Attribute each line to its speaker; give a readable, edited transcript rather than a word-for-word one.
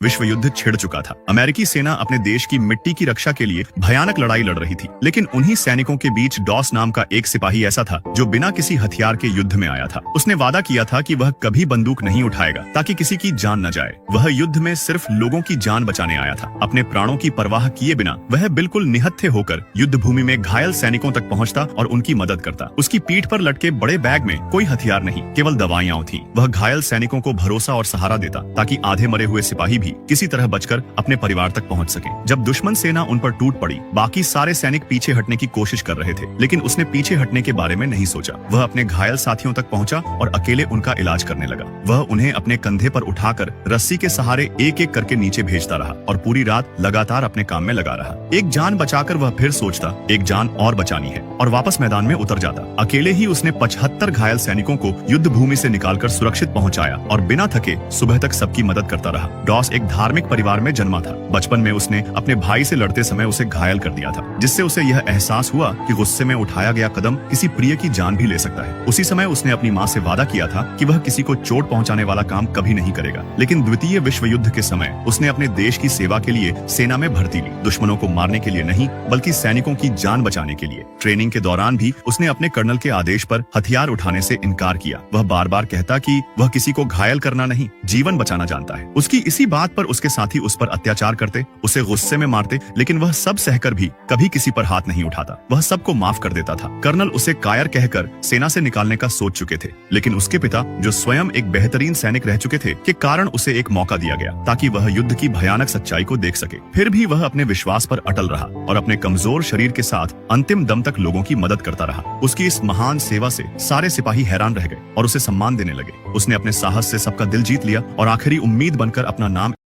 Speaker 1: विश्व युद्ध छिड़ चुका था। अमेरिकी सेना अपने देश की मिट्टी की रक्षा के लिए भयानक लड़ाई लड़ रही थी, लेकिन उन्हीं सैनिकों के बीच डॉस नाम का एक सिपाही ऐसा था जो बिना किसी हथियार के युद्ध में आया था। उसने वादा किया था कि वह कभी बंदूक नहीं उठाएगा ताकि किसी की जान न जाए। वह युद्ध में सिर्फ लोगों की जान बचाने आया था। अपने प्राणों की परवाह किए बिना वह बिल्कुल निहत्थे होकर युद्ध भूमि में घायल सैनिकों तक पहुंचता और उनकी मदद करता। उसकी पीठ पर लटके बड़े बैग में कोई हथियार नहीं, केवल दवाइयां थीं। वह घायल सैनिकों को भरोसा और सहारा देता ताकि आधे मरे हुए सिपाही भी किसी तरह बचकर अपने परिवार तक पहुंच सके। जब दुश्मन सेना उन पर टूट पड़ी, बाकी सारे सैनिक पीछे हटने की कोशिश कर रहे थे, लेकिन उसने पीछे हटने के बारे में नहीं सोचा। वह अपने घायल साथियों तक पहुंचा और अकेले उनका इलाज करने लगा। वह उन्हें अपने कंधे पर उठाकर रस्सी के सहारे एक एक करके नीचे भेजता रहा और पूरी रात लगातार अपने काम में लगा रहा। एक जान बचाकर वह फिर सोचता एक जान और बचानी है और वापस मैदान में उतर जाता। अकेले ही उसने 75 घायल सैनिकों को युद्ध भूमि से निकालकर सुरक्षित पहुंचाया और बिना थके सुबह तक सबकी मदद करता रहा। डॉस एक धार्मिक परिवार में जन्मा था। बचपन में उसने अपने भाई से लड़ते समय उसे घायल कर दिया था, जिससे उसे यह एहसास हुआ कि गुस्से में उठाया गया कदम किसी प्रिय की जान भी ले सकता है। उसी समय उसने अपनी माँ से वादा किया था कि वह किसी को चोट पहुंचाने वाला काम कभी नहीं करेगा। लेकिन द्वितीय विश्व युद्ध के समय उसने अपने देश की सेवा के लिए सेना में भर्ती ली, दुश्मनों को मारने के लिए नहीं बल्कि सैनिकों की जान बचाने के लिए। ट्रेनिंग के दौरान भी उसने अपने कर्नल के आदेश पर हथियार उठाने से इनकार किया। वह बार बार कहता कि वह किसी को घायल करना नहीं, जीवन बचाना जानता है। उसकी इसी बात पर उसके साथी उस पर अत्याचार करते, उसे गुस्से में मारते, लेकिन वह सब सहकर भी कभी किसी पर हाथ नहीं उठाता। वह सबको माफ कर देता था। कर्नल उसे कायर कहकर सेना से निकालने का सोच चुके थे, लेकिन उसके पिता, जो स्वयं एक बेहतरीन सैनिक रह चुके थे, के कारण उसे एक मौका दिया गया ताकि वह युद्ध की भयानक सच्चाई को देख सके। फिर भी वह अपने विश्वास पर अटल रहा और अपने कमजोर शरीर के साथ अंतिम दम तक लोगों की मदद करता रहा। उसकी इस महान सेवा से सारे सिपाही हैरान रह गए और उसे सम्मान देने लगे। उसने अपने साहस से सबका दिल जीत लिया और आखिरी उम्मीद बनकर अपना नाम